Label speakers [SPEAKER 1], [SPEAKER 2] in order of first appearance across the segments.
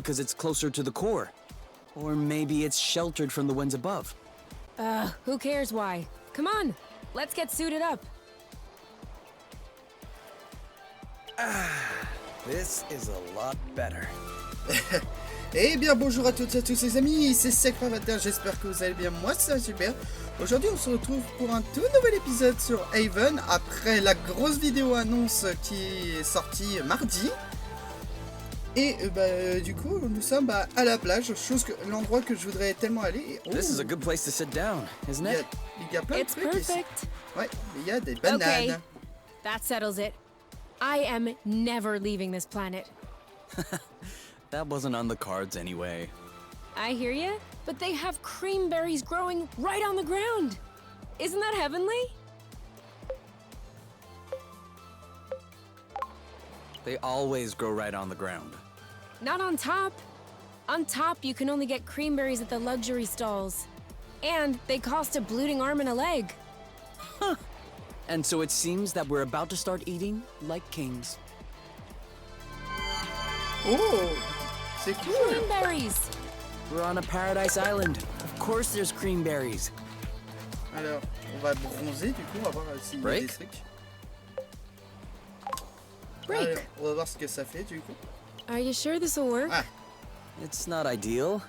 [SPEAKER 1] because it's closer to the core. Or maybe it's sheltered from the winds above.
[SPEAKER 2] Who cares why? Come on, let's get suited up.
[SPEAKER 1] This is a lot better.
[SPEAKER 3] Eh bien bonjour à toutes et à tous les amis, c'est Cette, fois, j'espère que vous allez bien, moi ça va super. Aujourd'hui on se retrouve pour un tout nouvel épisode sur Haven, après la grosse vidéo annonce qui est sortie mardi. Et du coup nous sommes à la plage, l'endroit que je voudrais tellement aller. Oh,
[SPEAKER 1] This is a good place to sit down, isn't it?
[SPEAKER 3] Il y a plein de trucs ici. Ouais, il y a des bananes.
[SPEAKER 2] Okay, that settles it. I am never leaving this planet.
[SPEAKER 1] That wasn't on the cards anyway.
[SPEAKER 2] I hear ya, but they have cream berries growing right on the ground. Isn't that heavenly?
[SPEAKER 1] They always grow right on the ground.
[SPEAKER 2] Not on top. On top, you can only get cream berries at the luxury stalls. And they cost a bleeding arm and a leg.
[SPEAKER 1] Huh. And so it seems that we're about to start eating like kings.
[SPEAKER 3] Oh, c'est cool.
[SPEAKER 2] Cream berries.
[SPEAKER 1] We're on a paradise island. Of course there's cream berries.
[SPEAKER 3] Alors, on va bronzer du coup, on va voir s'il y a des trucs.
[SPEAKER 2] Break.
[SPEAKER 3] Alors, on va voir ce que ça fait du coup.
[SPEAKER 2] Are you sure this will work?
[SPEAKER 3] Ah.
[SPEAKER 1] It's not ideal,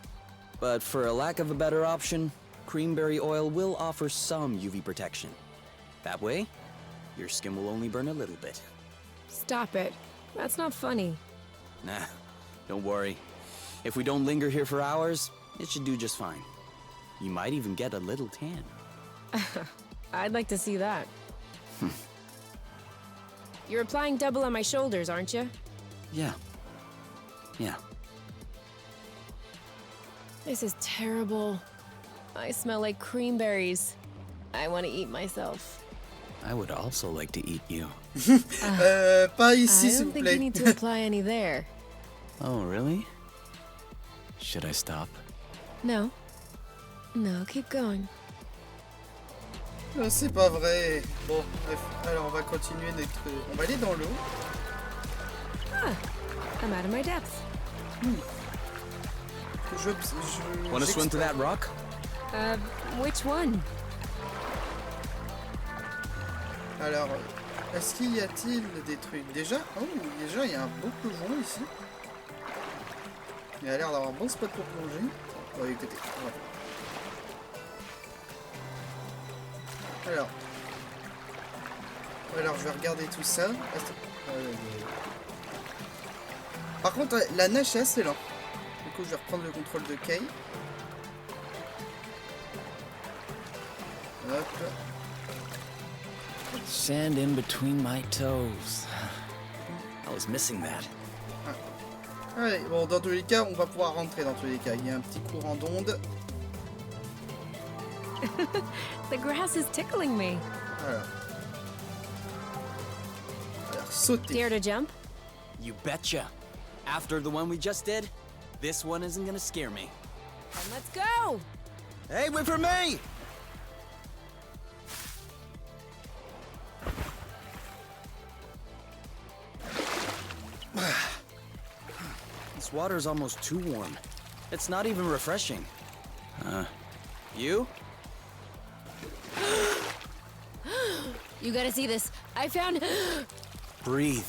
[SPEAKER 1] but for a lack of a better option, creamberry oil will offer some UV protection. That way, your skin will only burn a little bit.
[SPEAKER 2] Stop it. That's not funny.
[SPEAKER 1] Nah, don't worry. If we don't linger here for hours, it should do just fine. You might even get a little tan.
[SPEAKER 2] I'd like to see that. You're applying double on my shoulders, aren't you?
[SPEAKER 1] Yeah.
[SPEAKER 2] This is terrible. I smell like cream berries. I want to eat myself.
[SPEAKER 1] I would also like to eat you.
[SPEAKER 3] Pas ici,
[SPEAKER 2] I
[SPEAKER 3] s'il
[SPEAKER 2] don't
[SPEAKER 3] vous
[SPEAKER 2] think
[SPEAKER 3] plaît.
[SPEAKER 2] you need to apply any there.
[SPEAKER 1] Oh, really? Should I stop?
[SPEAKER 2] No. No, keep going.
[SPEAKER 3] Non, c'est pas vrai. Bon, bref. Alors, on va continuer notre... On va aller dans l'eau.
[SPEAKER 2] Ah, I'm out of my depth.
[SPEAKER 1] Want to swim to that rock?
[SPEAKER 2] Which one?
[SPEAKER 3] Alors, est-ce qu'il y a-t-il des trucs déjà? Oh, déjà, il y a un beau plongeon ici. Il a l'air d'avoir un bon spot pour plonger. On va écouter. Ouais. Alors, je vais regarder tout ça. Par contre, la nage, c'est assez lent. Du coup, je vais reprendre le contrôle de Kay. Hop.
[SPEAKER 1] Sand in between my toes. I was missing that.
[SPEAKER 3] Ouais, bon, dans tous les cas, on va pouvoir rentrer dans tous les cas. Il y a un petit courant d'onde.
[SPEAKER 2] The grass is tickling me.
[SPEAKER 3] Voilà. Alors, sauter.
[SPEAKER 2] Dare to jump?
[SPEAKER 1] You betcha. After the one we just did, this one isn't gonna scare me.
[SPEAKER 2] Then let's go!
[SPEAKER 1] Hey, wait for me! This water's almost too warm. It's not even refreshing. You?
[SPEAKER 2] You gotta see this. I found...
[SPEAKER 1] Breathe.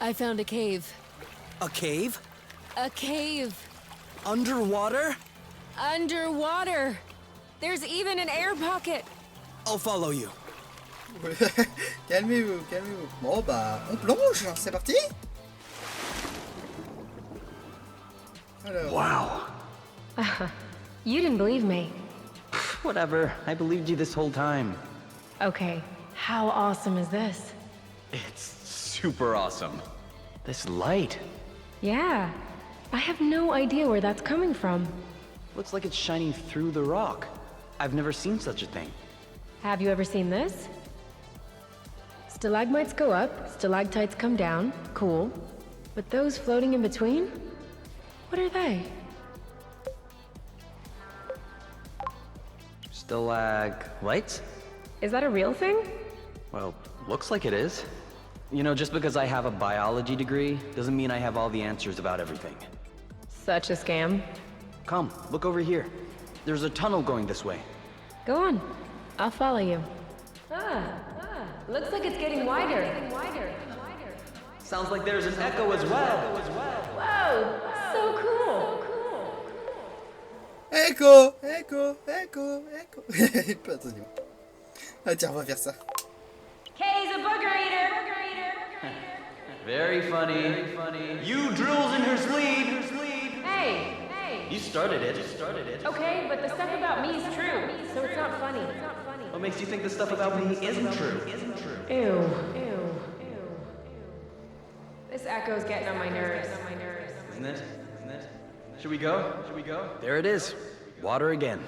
[SPEAKER 2] I found a cave.
[SPEAKER 1] A cave?
[SPEAKER 2] A cave.
[SPEAKER 1] Underwater?
[SPEAKER 2] Underwater. There's even an air pocket.
[SPEAKER 1] I'll follow you.
[SPEAKER 3] Calmez-vous, calmez-vous. Bon bah, on plonge, c'est parti. Alors.
[SPEAKER 1] Wow.
[SPEAKER 2] You didn't believe me.
[SPEAKER 1] Whatever. I believed you this whole time.
[SPEAKER 2] Okay, how awesome is this?
[SPEAKER 1] It's super awesome. This light.
[SPEAKER 2] Yeah, I have no idea where that's coming from.
[SPEAKER 1] Looks like it's shining through the rock. I've never seen such a thing.
[SPEAKER 2] Have you ever seen this? Stalagmites go up, stalactites come down. Cool. But those floating in between? What are they?
[SPEAKER 1] Stalagmites?
[SPEAKER 2] Is that a real thing?
[SPEAKER 1] Well, looks like it is. You know, just because I have a biology degree doesn't mean I have all the answers about everything.
[SPEAKER 2] Such a scam.
[SPEAKER 1] Come, look over here. There's a tunnel going this way.
[SPEAKER 2] Go on. I'll follow you. Looks like it's getting wider.
[SPEAKER 1] Sounds like there's an echo as well.
[SPEAKER 2] Whoa, so cool.
[SPEAKER 3] Echo, echo, echo, echo. Attention. Ah tiens, on va faire ça.
[SPEAKER 2] Kay's a booger eater.
[SPEAKER 1] Very funny. You drills in her sleeve.
[SPEAKER 2] Hey.
[SPEAKER 1] You started it.
[SPEAKER 2] Okay, but the stuff about me is true, so it's not funny.
[SPEAKER 1] What makes you think the stuff about me isn't true?
[SPEAKER 2] Ew. This echo's getting on my nerves.
[SPEAKER 1] Isn't it? Should we go? There it is. Water again.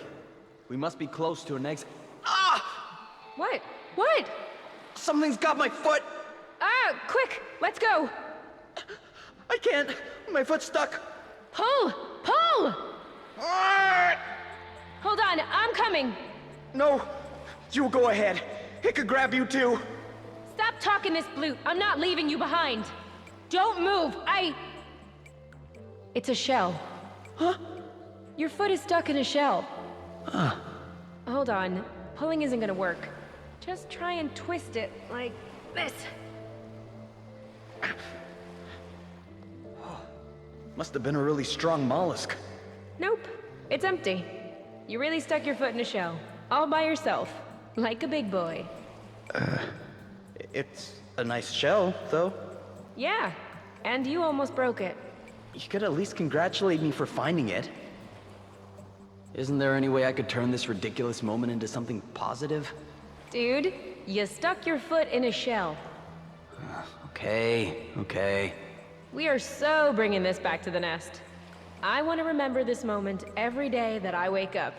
[SPEAKER 1] We must be close to an exit. Ah!
[SPEAKER 2] What?
[SPEAKER 1] Something's got my foot!
[SPEAKER 2] Quick, let's go.
[SPEAKER 1] I can't. My foot's stuck.
[SPEAKER 2] Pull!
[SPEAKER 1] Ah!
[SPEAKER 2] Hold on, I'm coming.
[SPEAKER 1] No, you go ahead. It could grab you too.
[SPEAKER 2] Stop talking this blute. I'm not leaving you behind. Don't move. It's a shell.
[SPEAKER 1] Huh?
[SPEAKER 2] Your foot is stuck in a shell. Hold on. Pulling isn't gonna work. Just try and twist it like this.
[SPEAKER 1] Must have been a really strong mollusk.
[SPEAKER 2] Nope. It's empty. You really stuck your foot in a shell. All by yourself. Like a big boy.
[SPEAKER 1] It's a nice shell, though.
[SPEAKER 2] Yeah. And you almost broke it.
[SPEAKER 1] You could at least congratulate me for finding it. Isn't there any way I could turn this ridiculous moment into something positive?
[SPEAKER 2] Dude, you stuck your foot in a shell.
[SPEAKER 1] Okay.
[SPEAKER 2] We are so bringing this back to the nest. I want to remember this moment every day that I wake up.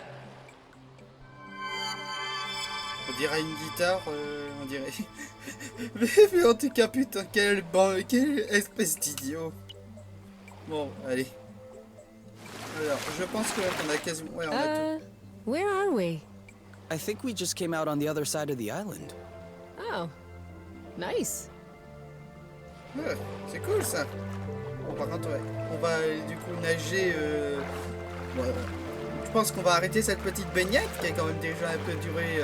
[SPEAKER 3] On dirait une guitare, on dirait... Mais en tout cas, putain, quelle espèce d'idiot. Bon, allez. Alors, je pense qu'on a quasiment... Ouais, on a tout.
[SPEAKER 2] Where are we?
[SPEAKER 1] I think we just came out on the other side of the island.
[SPEAKER 2] Oh, nice.
[SPEAKER 3] Ouais, c'est cool ça. Bon, par contre, ouais. On va du coup nager... Ouais. Je pense qu'on va arrêter cette petite baignade qui a quand même déjà un peu duré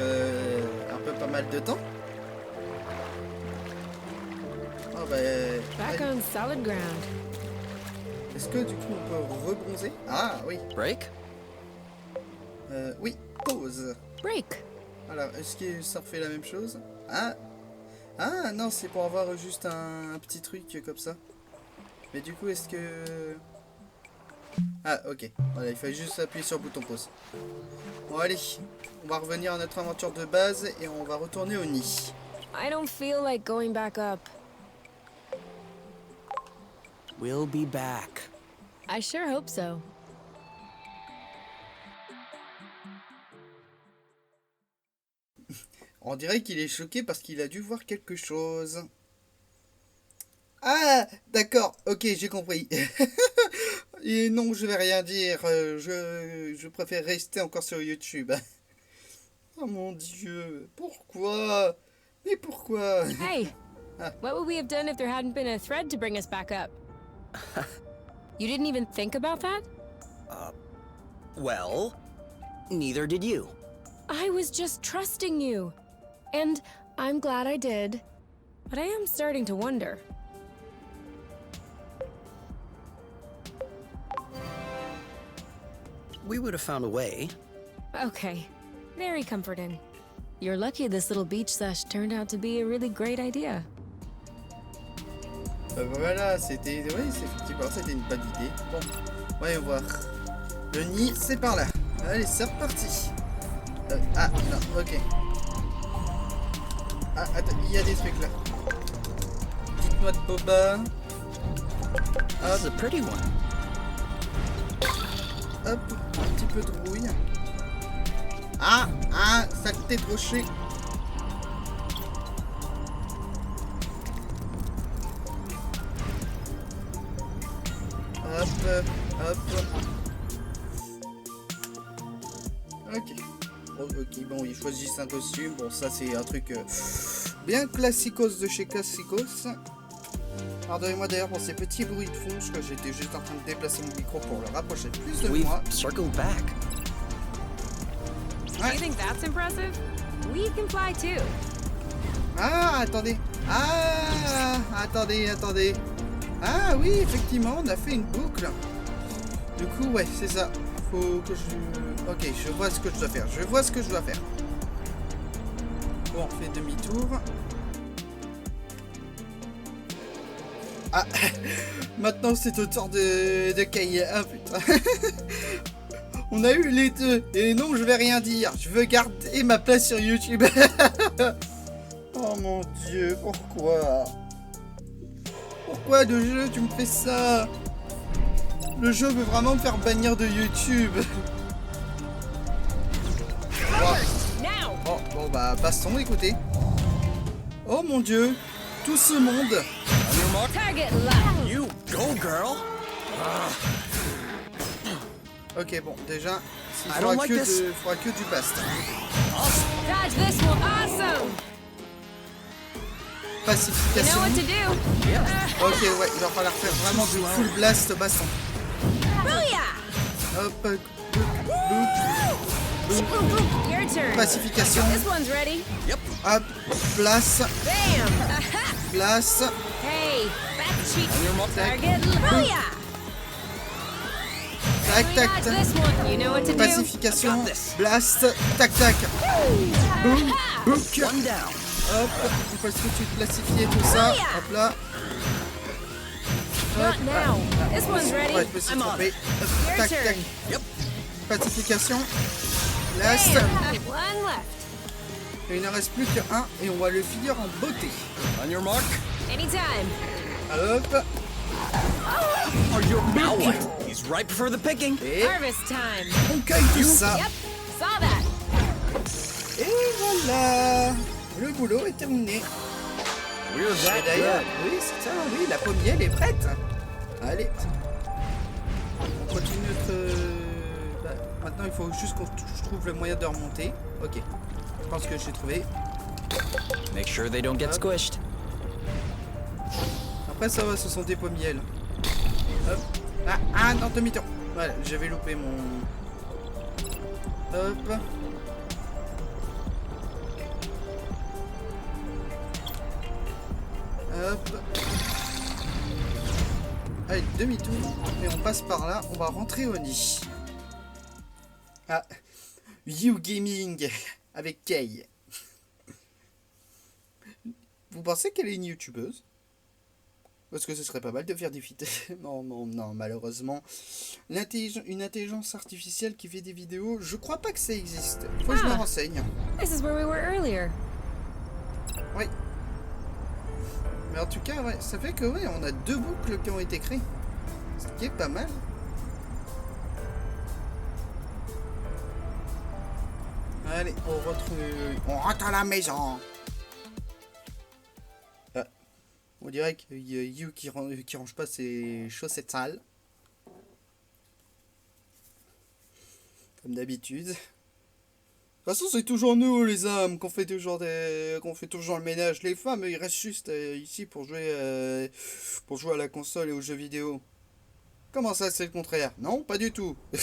[SPEAKER 3] un peu pas mal de temps. Oh bah...
[SPEAKER 2] Back on solid ground.
[SPEAKER 3] Est-ce que du coup on peut rebronzer? Ah oui.
[SPEAKER 1] Break?
[SPEAKER 3] Oui, pause.
[SPEAKER 2] Break.
[SPEAKER 3] Alors, est-ce que ça refait la même chose? Ah non, c'est pour avoir juste un petit truc comme ça. Mais du coup, est-ce que... Ah, ok. Voilà, il fallait juste appuyer sur le bouton pause. Bon, allez. On va revenir à notre aventure de base et on va retourner au nid.
[SPEAKER 2] I don't feel like going back up.
[SPEAKER 1] We'll be back.
[SPEAKER 2] I sure hope so.
[SPEAKER 3] On dirait qu'il est choqué parce qu'il a dû voir quelque chose. Ah, d'accord, ok, j'ai compris. Et non, je vais rien dire. Je préfère rester encore sur YouTube. Oh mon Dieu, pourquoi? Mais pourquoi?
[SPEAKER 2] Hey, what would we have done if there hadn't been a thread to bring us back up? You didn't even think about that?
[SPEAKER 1] Well, neither did you.
[SPEAKER 2] I was just trusting you. And I'm glad I did. But I am starting to wonder.
[SPEAKER 1] We would have found a way.
[SPEAKER 2] Okay, very comforting. You're lucky this little beach sesh turned out to be a really great idea.
[SPEAKER 3] Voilà, c'était... Oui, effectivement, c'était une bonne idée. Bon, voyons voir. Le nid, c'est par là. Allez, c'est reparti. Ah, non, ok. Ah, attends, il y a des trucs là. Petite noix de boba.
[SPEAKER 1] This is a pretty one.
[SPEAKER 3] Hop, un petit peu de rouille. Ah, saleté de rocher. Hop. Ok. Ok, bon, ils choisissent un costume. Bon, ça, c'est un truc bien classicos de chez classicos. Pardonnez-moi d'ailleurs pour ces petits bruits de fond, parce que j'étais juste en train de déplacer mon micro pour le rapprocher plus de moi.
[SPEAKER 1] We've circled back.
[SPEAKER 2] Do you think that's impressive? We can fly too.
[SPEAKER 3] Ah, attendez. Ah, attendez. Ah oui, effectivement, on a fait une boucle. Du coup, ouais, c'est ça. Faut que je... Ok, je vois ce que je dois faire. Bon, on fait demi-tour. Ah, maintenant c'est au tour de qu'elle. Ah putain. On a eu les deux. Et non, je vais rien dire. Je veux garder ma place sur YouTube. Oh mon dieu, pourquoi? Pourquoi le jeu, tu me fais ça? Le jeu veut vraiment me faire bannir de YouTube. Oh, bon bah, baston, écoutez. Oh mon dieu, tout ce monde.
[SPEAKER 2] Target locked.
[SPEAKER 1] You go, girl.
[SPEAKER 3] Ok, bon, déjà, il
[SPEAKER 1] I don't like this.
[SPEAKER 3] faudra que du bast.
[SPEAKER 2] Dodge this one. Awesome. You know
[SPEAKER 3] Pacification.
[SPEAKER 2] what to do.
[SPEAKER 3] Ok, ouais, il va falloir faire vraiment du full blast baston.
[SPEAKER 2] Booyah.
[SPEAKER 3] Hop,
[SPEAKER 2] Your turn.
[SPEAKER 3] pacification.
[SPEAKER 2] This one's ready.
[SPEAKER 3] Hop, place,
[SPEAKER 2] Bam.
[SPEAKER 3] place.
[SPEAKER 2] Hey, that's cheap.
[SPEAKER 3] Tac,
[SPEAKER 2] Target. Booyah.
[SPEAKER 3] tac, tac,
[SPEAKER 2] Dodge
[SPEAKER 3] tac.
[SPEAKER 2] this one. You know what to do.
[SPEAKER 3] Pacification, blast, tac, tac. Boum, bouk.
[SPEAKER 1] One down.
[SPEAKER 3] Hop, il faut que tu classifies tout ça. Hop là.
[SPEAKER 2] Not now. This one's ready.
[SPEAKER 3] Ouais, je me suis trompé. Hop,
[SPEAKER 2] Your
[SPEAKER 3] tac,
[SPEAKER 2] turn.
[SPEAKER 3] tac. Pacification, blast.
[SPEAKER 2] Bam. One left.
[SPEAKER 3] Et il ne reste plus qu'un et on va le finir en beauté.
[SPEAKER 1] On your mark.
[SPEAKER 2] Anytime.
[SPEAKER 3] Hop,
[SPEAKER 1] Now what? He's ripe for the picking.
[SPEAKER 3] et
[SPEAKER 2] Harvest time.
[SPEAKER 3] on cueille tout ça.
[SPEAKER 2] Yep. Saw that.
[SPEAKER 3] Et voilà, le boulot est terminé.
[SPEAKER 1] We're
[SPEAKER 3] Et
[SPEAKER 1] that
[SPEAKER 3] d'ailleurs,
[SPEAKER 1] good.
[SPEAKER 3] oui, c'est ça, oui, la pommier, elle est prête. Allez. On continue notre... bah, maintenant, il faut juste que je trouve le moyen de remonter. Ok. Je pense que j'ai trouvé.
[SPEAKER 1] Make sure they don't get squished.
[SPEAKER 3] Après, ça va, ce sont des pommiers, là. Hop. Ah, non, demi-tour. Voilà, j'avais loupé mon... Hop. Hop. Allez, demi-tour. Et on passe par là. On va rentrer au nid. Ah. You Gaming. Avec qu'elle. Vous pensez qu'elle est une youtubeuse? Parce que ce serait pas mal de faire des vidéos. Non, malheureusement. Une intelligence artificielle qui fait des vidéos, je crois pas que ça existe. Faut que je me renseigne.
[SPEAKER 2] This is where we were earlier.
[SPEAKER 3] Oui. Mais en tout cas, ouais, ça fait que ouais, on a 2 boucles qui ont été créées. Ce qui est pas mal. Allez, on rentre à la maison. Ah, on dirait qu'il y a You qui range pas ses chaussettes sales. Comme d'habitude. De toute façon, c'est toujours nous, les hommes, qu'on fait toujours le ménage. Les femmes, ils restent juste ici pour jouer à la console et aux jeux vidéo. Comment ça, c'est le contraire? Non, pas du tout. Je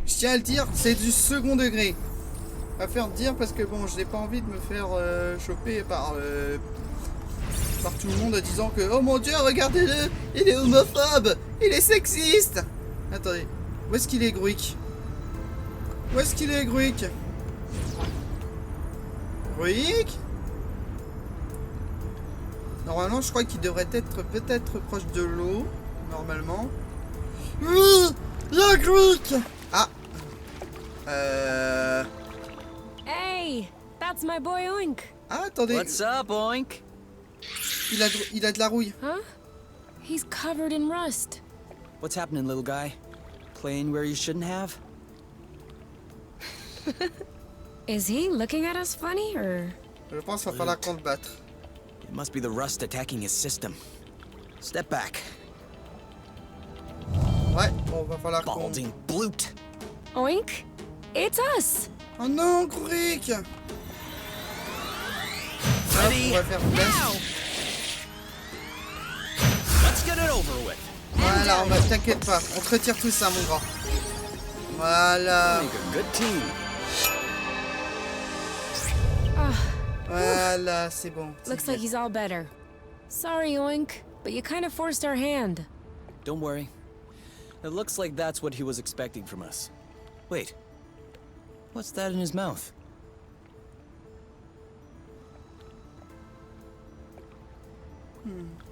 [SPEAKER 3] tiens à le dire, c'est du second degré. À faire dire parce que bon, je n'ai pas envie de me faire choper par tout le monde en disant que oh mon dieu, regardez-le, il est homophobe, il est sexiste. Attendez, où est-ce qu'il est, Gruik? Où est-ce qu'il est, Gruik? Gruik? Normalement, je crois qu'il devrait être peut-être proche de l'eau. Normalement. Oui! Y'a Gruik! Ah!
[SPEAKER 2] Hey, that's my boy Oink.
[SPEAKER 3] Ah, attendez.
[SPEAKER 1] What's up, Oink?
[SPEAKER 3] Il a de la rouille.
[SPEAKER 2] Huh? He's covered in rust.
[SPEAKER 1] What's happening, little guy? Playing where you shouldn't have?
[SPEAKER 2] Is he looking at us funny or?
[SPEAKER 3] Je pense qu'il va falloir qu'on le batte.
[SPEAKER 1] It must be the rust attacking his system. Step back.
[SPEAKER 3] Ouais, bon, va falloir qu'on...
[SPEAKER 1] Balding blute.
[SPEAKER 2] Oink? It's us.
[SPEAKER 3] Oh non, Gruik!
[SPEAKER 1] Ready?
[SPEAKER 3] On va faire place.
[SPEAKER 1] Now. Let's get it over with.
[SPEAKER 3] Voilà, t'inquiète pas, on te retire tout ça, mon grand. Voilà.
[SPEAKER 1] Make a good team.
[SPEAKER 3] Voilà, c'est bon.
[SPEAKER 2] Looks like he's all better. Sorry, Oink, but you kind of forced our hand.
[SPEAKER 1] Don't worry. It looks like that's what he was expecting from us. Wait. What's that in his mouth?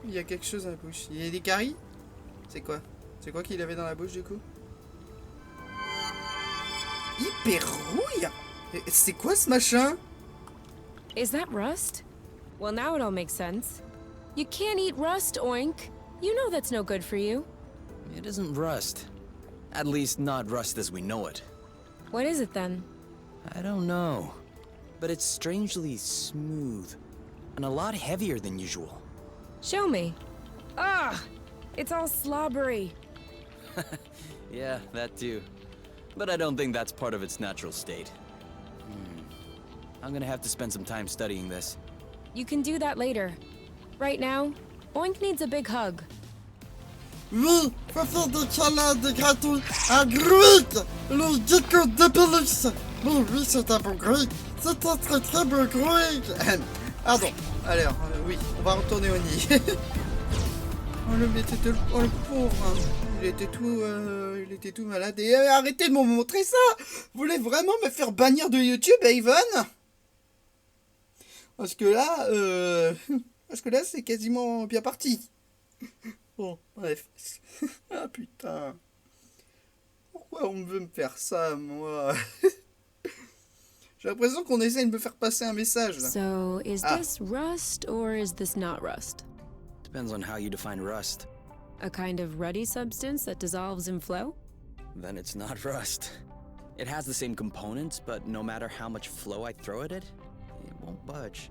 [SPEAKER 3] Il y a quelque chose dans la bouche. Il y a des caries? C'est quoi? C'est quoi qu'il avait dans la bouche du coup? Hyper rouille? C'est quoi ce machin?
[SPEAKER 2] Is that rust? Well, now it all makes sense. You can't eat rust, Oink. You know that's no good for you.
[SPEAKER 1] It isn't rust. At least not rust as we know it.
[SPEAKER 2] What is it then?
[SPEAKER 1] I don't know. But it's strangely smooth. And a lot heavier than usual.
[SPEAKER 2] Show me. Ah! It's all slobbery.
[SPEAKER 1] Yeah, that too. But I don't think that's part of its natural state. I'm gonna have to spend some time studying this.
[SPEAKER 2] You can do that later. Right now, Oink needs a big hug.
[SPEAKER 3] Oui, faut faire des câlins, des gratouilles. Un gruig! Le gecko de peluche. Oui, oui, c'est un bon gruig. C'est un très très beau gruig. Pardon. Alors, oui, on va retourner au nid. Oh le pauvre, hein. Il était tout malade. Et arrêtez de me montrer ça. Vous voulez vraiment me faire bannir de YouTube, Avon? Parce que là, c'est quasiment bien parti. Bon, bref. Ah putain. Pourquoi on veut me faire ça, moi? J'ai l'impression qu'on essaie de me faire passer un message, là.
[SPEAKER 2] So, is this rust or is this not rust?
[SPEAKER 1] Depends on how you define rust.
[SPEAKER 2] A kind of ruddy substance that dissolves in flow?
[SPEAKER 1] Then it's not rust. It has the same components, but no matter how much flow I throw at it, it won't budge.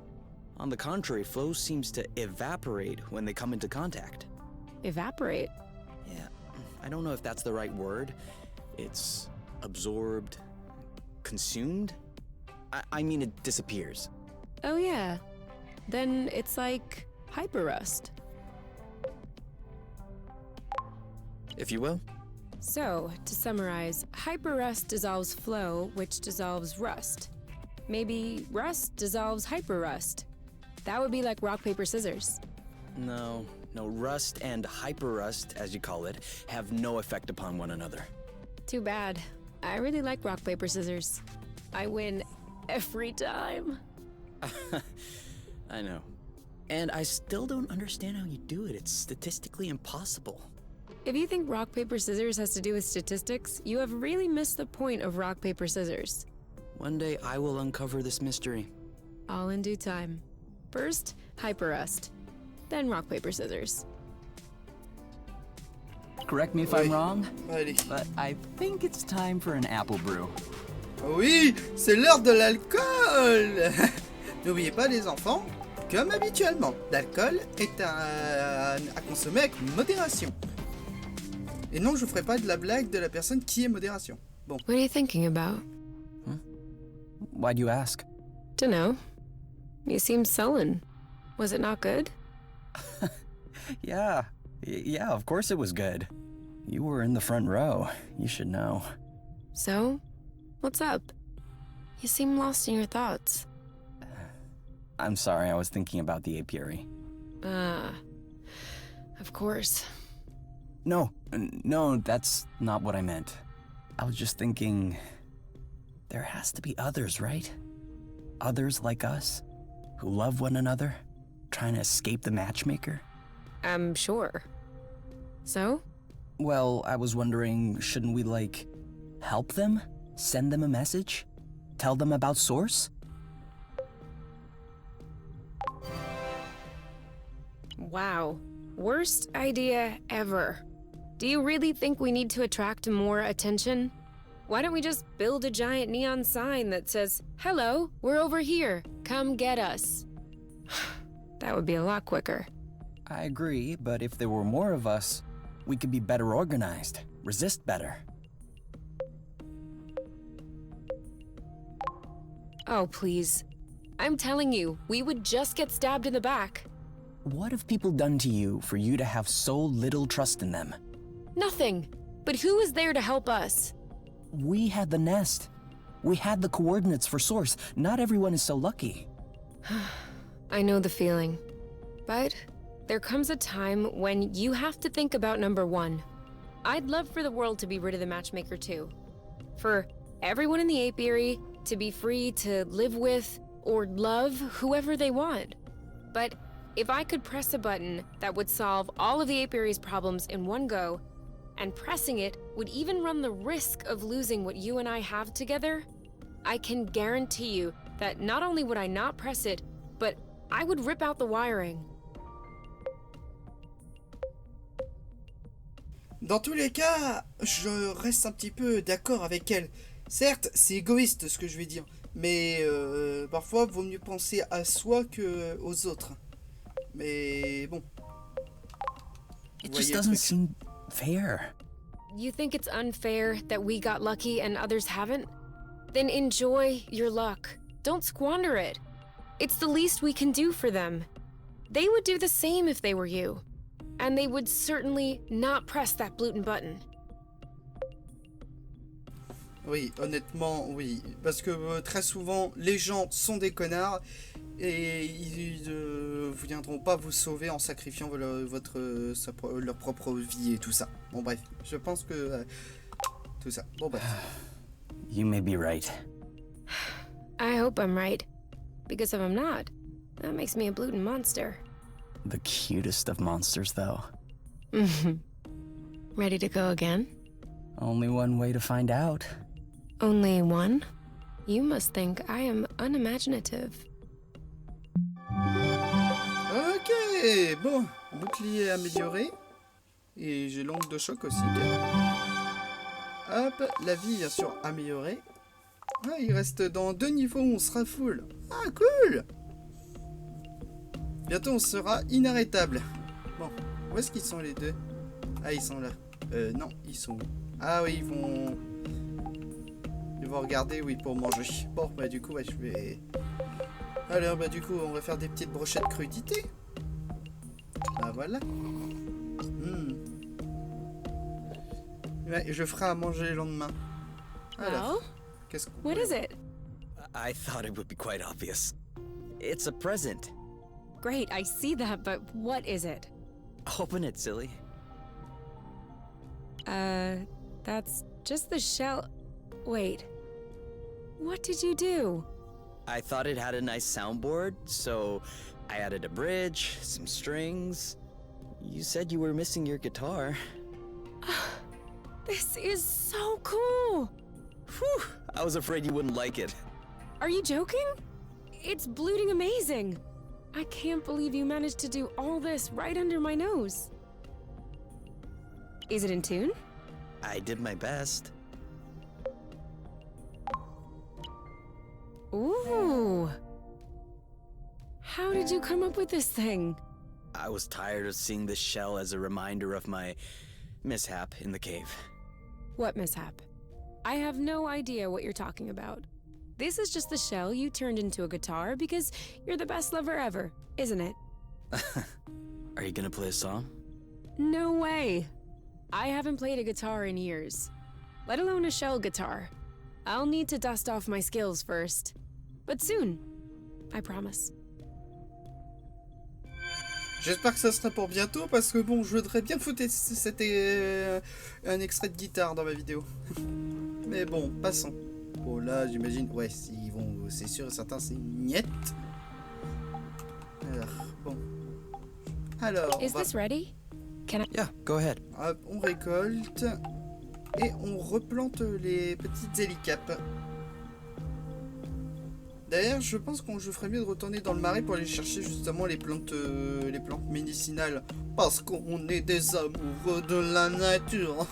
[SPEAKER 1] On the contrary, flow seems to evaporate when they come into contact.
[SPEAKER 2] Evaporate?
[SPEAKER 1] Yeah, I don't know if that's the right word. It's absorbed, consumed? I mean it disappears.
[SPEAKER 2] Oh yeah. Then it's like hyperrust.
[SPEAKER 1] If you will.
[SPEAKER 2] So, to summarize, hyperrust dissolves flow, which dissolves rust. Maybe rust dissolves hyperrust. That would be like rock, paper, scissors.
[SPEAKER 1] No, rust and hyperrust, as you call it, have no effect upon one another.
[SPEAKER 2] Too bad. I really like rock, paper, scissors. I win every time.
[SPEAKER 1] I know. And I still don't understand how you do it. It's statistically impossible.
[SPEAKER 2] If you think rock, paper, scissors has to do with statistics, you have really missed the point of rock, paper, scissors.
[SPEAKER 1] One day I will uncover this mystery.
[SPEAKER 2] All in due time. First, hyperrust. Then rock, paper, scissors.
[SPEAKER 1] Correct me if I'm wrong,
[SPEAKER 3] Allez.
[SPEAKER 1] but I think it's time for an apple brew.
[SPEAKER 3] Oui, c'est l'heure de l'alcool. N'oubliez pas les enfants, comme habituellement, l'alcool est à consommer avec modération. Et non, je ferai pas de la blague de la personne qui est modération. Bon.
[SPEAKER 2] What are you thinking about?
[SPEAKER 1] Why'd you ask?
[SPEAKER 2] Dunno. You seemed sullen. Was it not good?
[SPEAKER 1] Yeah, of course it was good. You were in the front row. You should know.
[SPEAKER 2] So? What's up? You seem lost in your thoughts.
[SPEAKER 1] I'm sorry, I was thinking about the apiary.
[SPEAKER 2] Of course.
[SPEAKER 1] No, that's not what I meant. I was just thinking, there has to be others, right? Others like us, who love one another, trying to escape the matchmaker?
[SPEAKER 2] I'm sure. So?
[SPEAKER 1] Well, I was wondering, shouldn't we, help them? Send them a message? Tell them about Source?
[SPEAKER 2] Wow. Worst idea ever. Do you really think we need to attract more attention? Why don't we just build a giant neon sign that says, "Hello, we're over here. Come get us." That would be a lot quicker.
[SPEAKER 1] I agree, but if there were more of us, we could be better organized, resist better.
[SPEAKER 2] Oh, please. I'm telling you, we would just get stabbed in the back.
[SPEAKER 1] What have people done to you for you to have so little trust in them?
[SPEAKER 2] Nothing. But who is there to help us?
[SPEAKER 1] We had the nest. We had the coordinates for source. Not everyone is so lucky.
[SPEAKER 2] I know the feeling. But there comes a time when you have to think about number one. I'd love for the world to be rid of the matchmaker too. For everyone in the apiary to be free to live with or love whoever they want. But if I could press a button that would solve all of the apiary's problems in one go, and pressing it would even run the risk of losing what you and I have together, I can guarantee you that not only would I not press it, but I would rip out the wiring.
[SPEAKER 3] Dans tous les cas, je reste un petit peu d'accord avec elle. Certes, c'est égoïste ce que je vais dire, mais parfois, vaut mieux penser à soi que aux autres. Mais bon.
[SPEAKER 1] It
[SPEAKER 3] Vous
[SPEAKER 1] just
[SPEAKER 3] voyez le
[SPEAKER 1] doesn't
[SPEAKER 3] truc.
[SPEAKER 1] seem fair.
[SPEAKER 2] You think it's unfair that we got lucky and others haven't? Then enjoy your luck. Don't squander it. It's the least we can do for them. They would do the same if they were you. And they would certainly not press that gluten button.
[SPEAKER 3] Oui, honnêtement, oui. Parce que très souvent, les gens sont des connards et ils ne viendront pas vous sauver en sacrifiant leur propre vie et tout ça. Bon bref, je pense que tout ça. Bon bref.
[SPEAKER 1] You may be right.
[SPEAKER 2] I hope I'm right. Because if I'm not, that makes me a gluten monster.
[SPEAKER 1] The cutest of monsters, though.
[SPEAKER 2] Ready to go again?
[SPEAKER 3] Only one way to find out.
[SPEAKER 2] Only one? You must think I am unimaginative.
[SPEAKER 3] Ok, bon, bouclier amélioré. Et j'ai l'ongle de choc aussi. Hop, la vie bien sûr améliorée. Ah, il reste dans 2 niveaux, on sera full. Ah, cool! Bientôt on sera inarrêtable. Bon, où est-ce qu'ils sont les deux? Ah, ils sont là. Non, ils sont où? Ah oui, ils vont regarder, oui, pour manger. Bon, bah du coup, ouais, je vais... Alors, bah du coup, on va faire des petites brochettes crudités. Ah, voilà. Ouais, je ferai à manger le lendemain. Alors,
[SPEAKER 2] Well,
[SPEAKER 3] qu'est-ce que...
[SPEAKER 2] what is it?
[SPEAKER 1] I thought it would be quite obvious. It's a present.
[SPEAKER 2] Great, I see that, but what is it?
[SPEAKER 1] Open it, silly.
[SPEAKER 2] That's just the shell. Wait. What did you do?
[SPEAKER 1] I thought it had a nice soundboard, so I added a bridge, some strings. You said you were missing your guitar.
[SPEAKER 2] This is so cool!
[SPEAKER 1] Whew, I was afraid you wouldn't like it.
[SPEAKER 2] Are you joking? It's blooting amazing! I can't believe you managed to do all this right under my nose. Is it in tune?
[SPEAKER 1] I did my best.
[SPEAKER 2] Ooh! How did you come up with this thing?
[SPEAKER 1] I was tired of seeing this shell as a reminder of my mishap in the cave.
[SPEAKER 2] What mishap? I have no idea what you're talking about. This is just the shell you turned into a guitar because you're the best lover ever, isn't it?
[SPEAKER 1] Are you gonna play a song?
[SPEAKER 2] No way! I haven't played a guitar in years, let alone a shell guitar. I'll need to dust off my skills first. But soon, I promise.
[SPEAKER 3] J'espère que ça sera pour bientôt parce que bon, je voudrais bien foutre un extrait de guitare dans ma vidéo. Mais bon, passons. Bon là, j'imagine, ouais, s'ils vont, c'est sûr et certain, c'est niet. Alors, bon. Alors,
[SPEAKER 2] Is this ready? Can I?
[SPEAKER 1] Yeah, go ahead.
[SPEAKER 3] hop, on récolte et on replante les petites hélicapes. D'ailleurs, je pense qu'on je ferait mieux de retourner dans le marais pour aller chercher justement les plantes médicinales. Parce qu'on est des amoureux de la nature.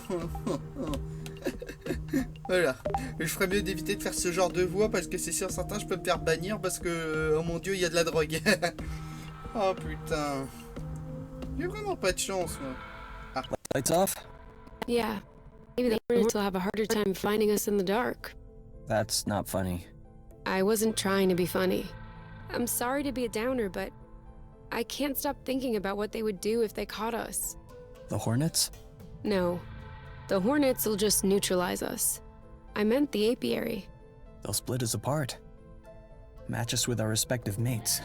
[SPEAKER 3] Voilà. Je ferais mieux d'éviter de faire ce genre de voix parce que c'est sûr certain je peux me faire bannir parce que, oh mon dieu, il y a de la drogue. Oh putain. J'ai vraiment pas de chance, moi.
[SPEAKER 1] Lights off?
[SPEAKER 2] Yeah. Maybe the birds will have a harder time finding us in the dark.
[SPEAKER 1] That's not funny.
[SPEAKER 2] I wasn't trying to be funny. I'm sorry to be a downer, but I can't stop thinking about what they would do if they caught us.
[SPEAKER 1] The hornets?
[SPEAKER 2] No. The hornets will just neutralize us. I meant the apiary.
[SPEAKER 1] They'll split us apart. Match us with our respective mates.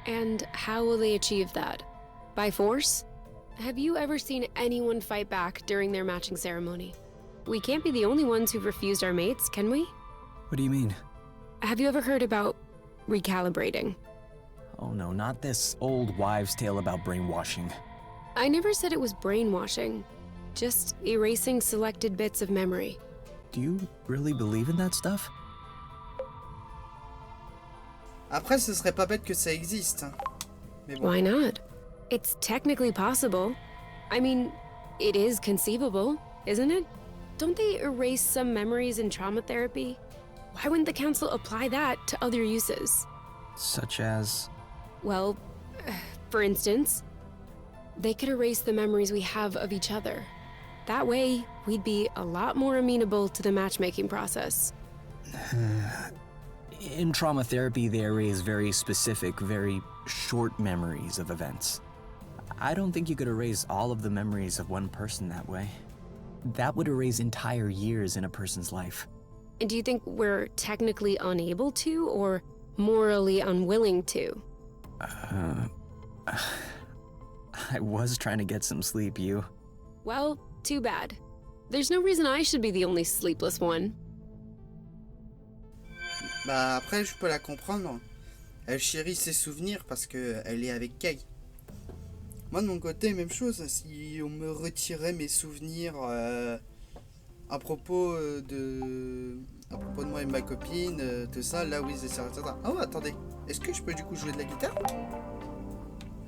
[SPEAKER 2] And how will they achieve that? By force? Have you ever seen anyone fight back during their matching ceremony? We can't be the only ones who've refused our mates, can we?
[SPEAKER 1] What do you mean?
[SPEAKER 2] Have you ever heard about recalibrating?
[SPEAKER 1] Oh no, not this old wives' tale about brainwashing.
[SPEAKER 2] I never said it was brainwashing, just erasing selected bits of memory.
[SPEAKER 1] Do you really believe in that stuff?
[SPEAKER 3] Après, ce serait pas bête que ça existe. Hein. Mais bon.
[SPEAKER 2] Why not? It's technically possible. I mean, it is conceivable, isn't it? Don't they erase some memories in trauma therapy? Why wouldn't the council apply that to other uses?
[SPEAKER 1] Such as...
[SPEAKER 2] Well, for instance, they could erase the memories we have of each other. That way, we'd be a lot more amenable to the matchmaking process.
[SPEAKER 1] In trauma therapy, they erase very specific, very short memories of events. I don't think you could erase all of the memories of one person that way. That would erase entire years in a person's life.
[SPEAKER 2] And do you think we're technically unable to, or morally unwilling to?
[SPEAKER 1] I was trying to get some sleep, you.
[SPEAKER 2] Well, too bad. There's no reason I should be the only sleepless one.
[SPEAKER 3] Bah après, je peux la comprendre. Elle chérit ses souvenirs parce que elle est avec Kay. Moi de mon côté, même chose. Si on me retirait mes souvenirs à propos de moi et ma copine, tout ça, là oui, c'est ça, etc. Oh attendez, est-ce que je peux du coup jouer de la guitare?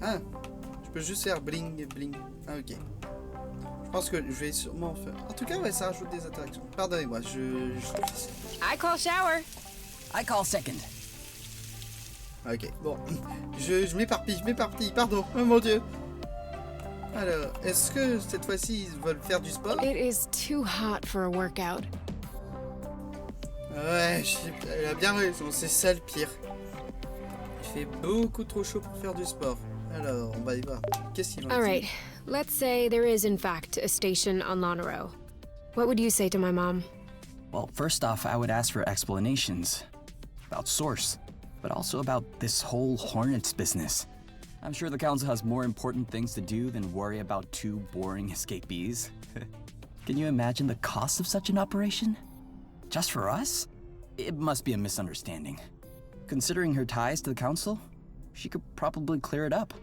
[SPEAKER 3] Ah, je peux juste faire bling bling. Ah ok. Je pense que je vais sûrement faire. En tout cas, ouais, ça rajoute des interactions. Pardonnez-moi,
[SPEAKER 2] I call shower.
[SPEAKER 1] I call second.
[SPEAKER 3] Ok, bon. Je m'éparpille, pardon. Oh mon dieu. Alors, est-ce que cette fois-ci, ils veulent faire du sport?
[SPEAKER 2] It is too hot for a workout.
[SPEAKER 3] Ouais, elle a bien raison, c'est ça le pire. Il fait beaucoup trop chaud pour faire du sport. Alors, on va y voir. Qu'est-ce qu'ils vont dire?
[SPEAKER 2] Alright, let's say there is in fact a station on Lonero. What would you say to my mom?
[SPEAKER 1] Well, first off, I would ask for explanations. About source, but also about this whole Hornets business. I'm sure the council has more important things to do than worry about two boring escapees. Can you imagine the cost of such an operation? Just for us? It must be a misunderstanding. Considering her ties to the council, she could probably clear it up.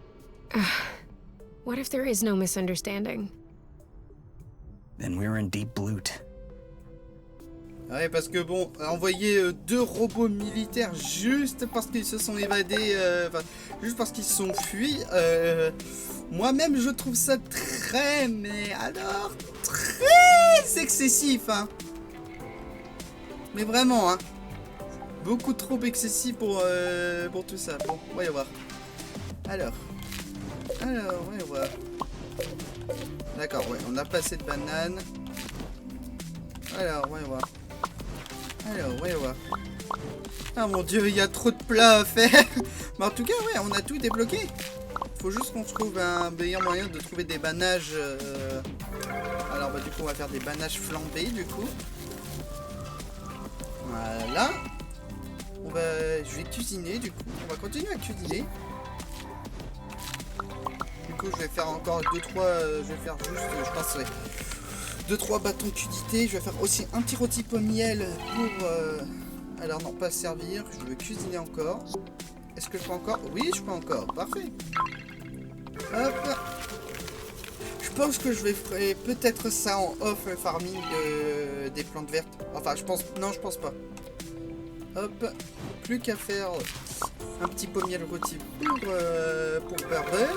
[SPEAKER 2] What if there is no misunderstanding?
[SPEAKER 3] Then we're in deep loot. Ouais, parce que bon, envoyer deux robots militaires juste parce qu'ils se sont évadés, juste parce qu'ils se sont fuis, moi-même je trouve ça très, mais alors, très excessif, hein. Mais vraiment, hein. Beaucoup trop excessif pour tout ça. Bon, voyons voir. Alors, voyons voir. D'accord, ouais, on a pas assez de bananes. Alors, voyons voir. Ah mon dieu, il y a trop de plats à faire. Mais en tout cas, ouais, on a tout débloqué. Faut juste qu'on trouve un meilleur moyen de trouver des banages. Alors, bah, du coup, on va faire des banages flambés, du coup. Voilà. Je vais cuisiner, du coup. On va continuer à cuisiner. Du coup, je vais faire encore 2-3. Je vais faire juste, je pense, ouais, 2-3 bâtons de crudité. Je vais faire aussi un petit rôti pomme miel pour... Alors non, pas servir. Je veux cuisiner encore. Est-ce que je peux encore? Oui, je peux encore. Parfait. Hop. Je pense que je vais faire peut-être ça en off farming des plantes vertes. Enfin, je pense... Non, je pense pas. Hop. Plus qu'à faire un petit pommier rôti pour Barbel.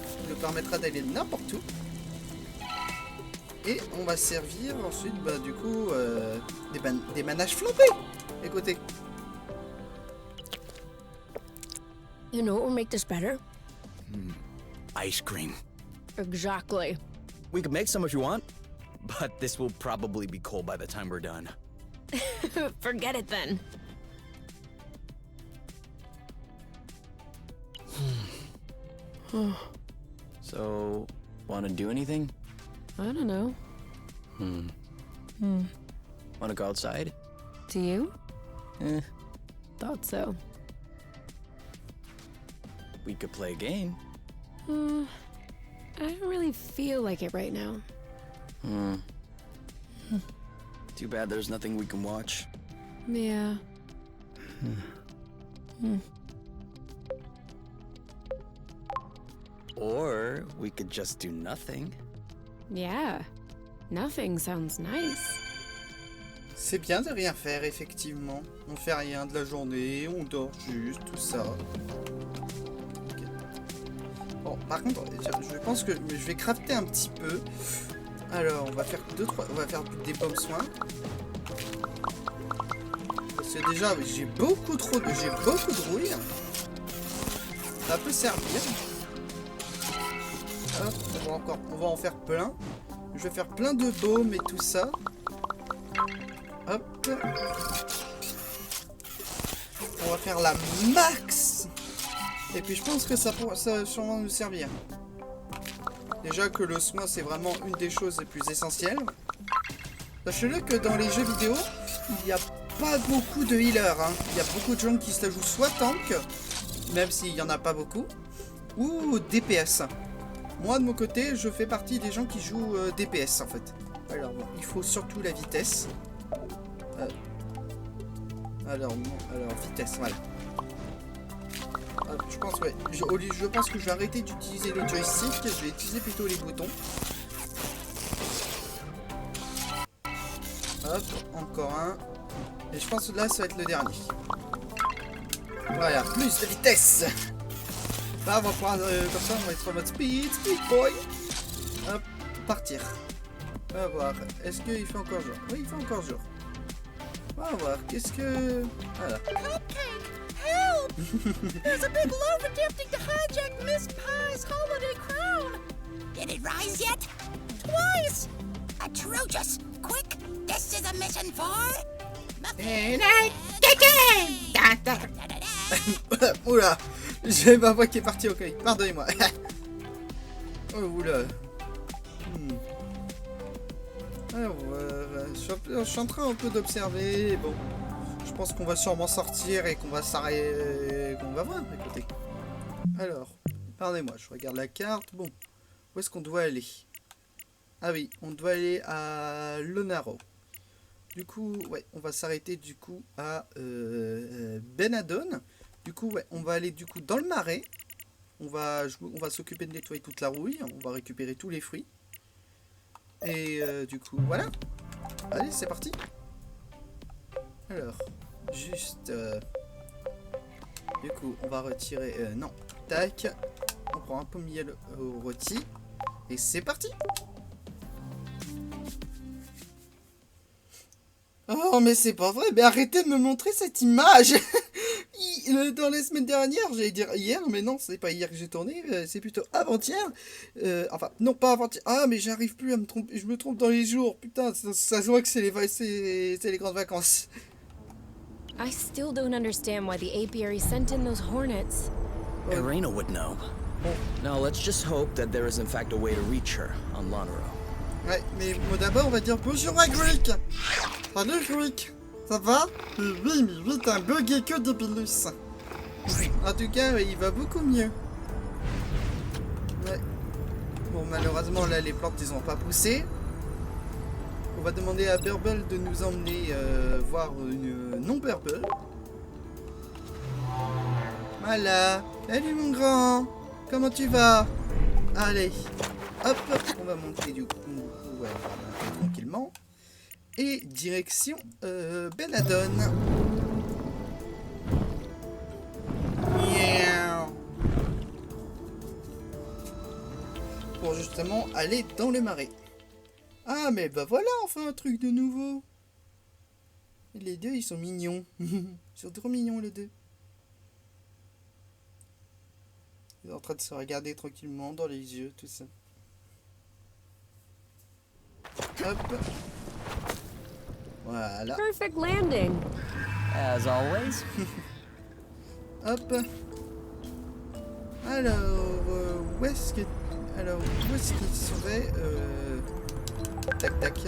[SPEAKER 3] Ça nous permettra d'aller n'importe où. Et on va servir ensuite, bah, du coup, des banages flambés. Écoutez.
[SPEAKER 2] You know what will make this better?
[SPEAKER 1] Ice cream.
[SPEAKER 2] Exactly.
[SPEAKER 1] We could make some if you want, but this will probably be cold by the time we're done.
[SPEAKER 2] Forget it then.
[SPEAKER 1] So, wanna do anything?
[SPEAKER 2] I don't know.
[SPEAKER 1] Wanna go outside?
[SPEAKER 2] Do you?
[SPEAKER 1] Eh,
[SPEAKER 2] Thought so.
[SPEAKER 1] we could play a game.
[SPEAKER 2] I don't really feel like it right now.
[SPEAKER 1] Too bad there's nothing we can watch.
[SPEAKER 2] Yeah.
[SPEAKER 1] Or we could just do nothing.
[SPEAKER 2] Yeah. Nothing sounds nice.
[SPEAKER 3] C'est bien de rien faire, effectivement. On fait rien de la journée, on dort juste, tout ça. Ok. Bon, par contre, je pense que je vais crafter un petit peu. Alors, on va faire on va faire des pommes soins. Parce que déjà, j'ai beaucoup de rouille. Ça peut servir. Hop, on va en faire plein. Je vais faire plein de baumes et tout ça. Hop. On va faire la max. Et puis je pense que ça va sûrement nous servir. Déjà que le soin c'est vraiment une des choses les plus essentielles. Sachez-le que dans les jeux vidéo, il n'y a pas beaucoup de healers. Hein. Il y a beaucoup de gens qui se la jouent soit tank, même s'il n'y en a pas beaucoup, ou DPS. Moi de mon côté, je fais partie des gens qui jouent DPS en fait. Alors bon, il faut surtout la vitesse. Alors vitesse, voilà. Je pense ouais. Je pense que je vais arrêter d'utiliser le joystick, je vais utiliser plutôt les boutons. Hop, encore un. Et je pense que là ça va être le dernier. Voilà, plus de vitesse. Là on va prendre comme ça, on va être en mode speed boy. Hop, partir. On va voir, est-ce qu'il fait encore jour? Oui, il fait encore jour. On va voir, qu'est-ce que... Voilà.
[SPEAKER 4] Help! There's a big loaf attempting to hijack Miss Pie's holiday crown! Did it rise yet? Twice! Atrocious! Quick! This is a mission for...
[SPEAKER 3] Oula! J'ai ma voix qui est partie au cueil, pardonnez-moi. Oh, oula. Alors, je suis en train un peu d'observer. Bon, je pense qu'on va sûrement sortir et qu'on va s'arrêter. Qu'on va voir, écoutez. Alors, pardonnez-moi, je regarde la carte. Bon, où est-ce qu'on doit aller? Ah oui, on doit aller à Lonaro. Du coup, ouais, on va s'arrêter du coup à Benadon. Du coup, ouais, on va aller du coup dans le marais. On va s'occuper de nettoyer toute la rouille. On va récupérer tous les fruits. Et du coup, voilà. Allez, c'est parti. Alors, juste... du coup, on va retirer... non, tac. On prend un peu de miel au rôti. Et c'est parti. Oh, mais c'est pas vrai. Mais arrêtez de me montrer cette image. Dans les semaines dernières, j'allais dire hier, mais non, c'est pas hier que j'ai tourné, c'est plutôt avant-hier. Enfin, non, pas avant-hier. Ah, mais j'arrive plus à me tromper. Je me trompe dans les jours. Putain, ça se voit que c'est les grandes vacances.
[SPEAKER 2] I still don't understand why the apiary sent in those hornets.
[SPEAKER 1] Irena would know. Now, let's just hope that there is in fact a way to reach her on Lonero.
[SPEAKER 3] Ouais, mais d'abord, on va dire bonjour à Greek. Salut Greek. Ça va? Oui, mais oui, t'as un bugué que de Bilus. En tout cas, il va beaucoup mieux. Ouais. Bon, malheureusement, là, les plantes, ils ont pas poussé. On va demander à Burble de nous emmener voir une non-Burble. Voilà. Salut, mon grand. Comment tu vas? Allez. Hop, on va monter du coup. Ouais, on va monter tranquillement. Et direction Benadon. Pour justement aller dans le marais. Ah mais bah voilà enfin un truc de nouveau. Les deux ils sont mignons. Ils sont trop mignons les deux. Ils sont en train de se regarder tranquillement dans les yeux, tout ça. Hop. Voilà.
[SPEAKER 2] Perfect landing.
[SPEAKER 1] As always.
[SPEAKER 3] Hop. Alors, où est-ce que... Alors, où est-ce qu'il serait... Tac, tac.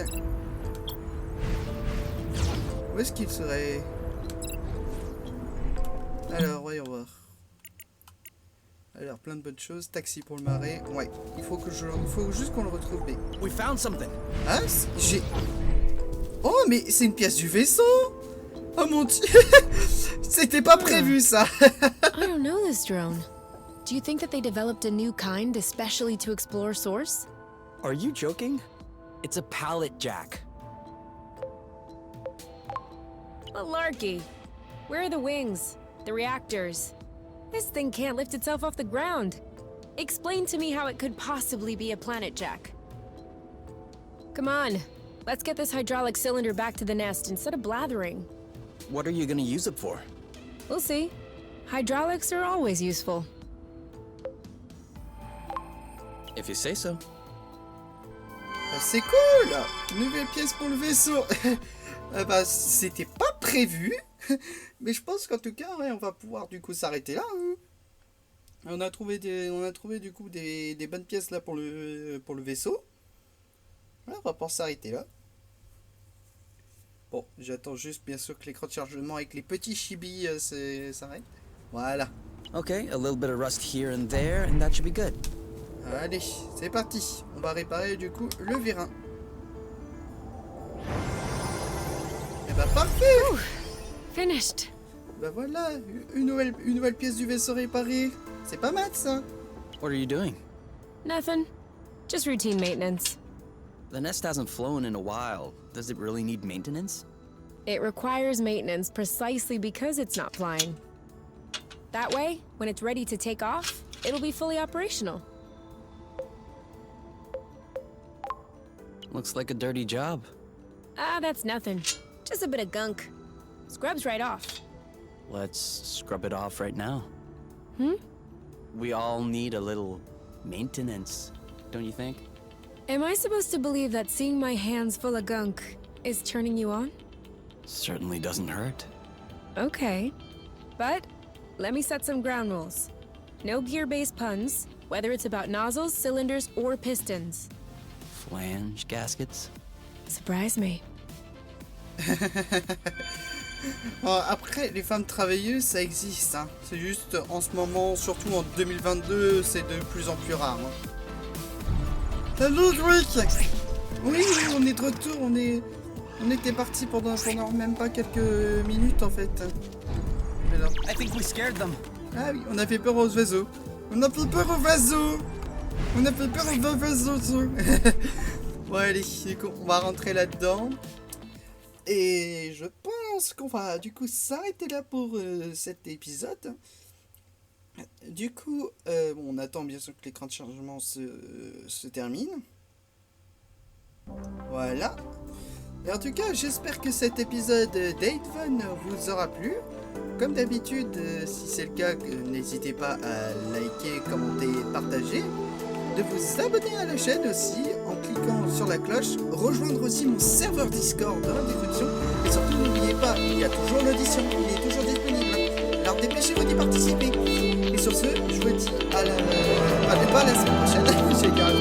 [SPEAKER 3] Où est-ce qu'il serait? Alors, voyons voir. Alors, plein de bonnes choses. Taxi pour le marais. Ouais, il faut juste qu'on le retrouve. Mais...
[SPEAKER 1] We found something.
[SPEAKER 3] Ah, j'ai... Oh, mais c'est une pièce du vaisseau. Oh mon dieu. C'était pas prévu, ça.
[SPEAKER 2] I don't know this drone. Do you think that they developed a new kind especially to explore source?
[SPEAKER 1] Are you joking? It's a pallet jack.
[SPEAKER 2] Malarkey. Where are the wings? The reactors? This thing can't lift itself off the ground. Explain to me how it could possibly be a planet jack. Come on. Let's get this hydraulic cylinder back to the nest instead of blathering.
[SPEAKER 1] What are you gonna use it for?
[SPEAKER 2] We'll see. Hydraulics are always useful.
[SPEAKER 1] If you say so.
[SPEAKER 3] Ah, c'est cool. Nouvelle pièce pour le vaisseau. Bah, c'était pas prévu. Mais je pense qu'en tout cas, ouais, on va pouvoir du coup s'arrêter là. Hein. On a trouvé du coup des bonnes pièces là pour le vaisseau. Ouais, on va pouvoir s'arrêter là. Bon, j'attends juste bien sûr que l'écran de chargement avec les petits chibis s'arrête. Voilà.
[SPEAKER 1] Okay, a little bit of rust here and there, and that should be good.
[SPEAKER 3] Allez, c'est parti. On va réparer du coup le vérin. Et bah parfait.
[SPEAKER 2] Whew. Finished.
[SPEAKER 3] Bah voilà, une nouvelle pièce du vaisseau réparée. C'est pas mal ça.
[SPEAKER 1] What are you doing?
[SPEAKER 2] Nothing. Just routine maintenance.
[SPEAKER 1] The nest hasn't flown in a while. Does it really need maintenance?
[SPEAKER 2] It requires maintenance precisely because it's not flying. That way, when it's ready to take off, it'll be fully operational.
[SPEAKER 1] Looks like a dirty job.
[SPEAKER 2] Ah, that's nothing. Just a bit of gunk. Scrubs right off.
[SPEAKER 1] Let's scrub it off right now.
[SPEAKER 2] Hmm?
[SPEAKER 1] We all need a little maintenance, don't you think?
[SPEAKER 2] Am I supposed to believe that seeing my hands full of gunk is turning you on?
[SPEAKER 1] Certainly doesn't hurt.
[SPEAKER 2] Okay. But let me set some ground rules. No gear-based puns, whether it's about nozzles, cylinders, or pistons.
[SPEAKER 1] Flange gaskets?
[SPEAKER 2] Surprise me.
[SPEAKER 3] Bon, après, les femmes travailleuses, ça existe. Hein. C'est juste en ce moment, surtout en 2022, c'est de plus en plus rare. Hein. Salut, Rick. Oui, on est de retour. On était parti pendant même pas quelques minutes en fait. Alors.
[SPEAKER 1] I think we scared them.
[SPEAKER 3] Ah oui, on a fait peur aux oiseaux. On a fait peur aux oiseaux. On a fait peur aux oiseaux. Bon allez, on va rentrer là-dedans. Et je pense qu'on va du coup s'arrêter là pour cet épisode. Du coup, bon, on attend bien sûr que l'écran de chargement se termine. Voilà. Et en tout cas, j'espère que cet épisode d'Avon vous aura plu. Comme d'habitude, si c'est le cas, n'hésitez pas à liker, commenter, partager. De vous abonner à la chaîne aussi en cliquant sur la cloche. Rejoindre aussi mon serveur Discord dans la description. Et surtout, n'oubliez pas, il y a toujours l'audition, il est toujours disponible. Alors dépêchez-vous d'y participer. Et sur ce, je vous dis à la semaine prochaine. J'ai carrément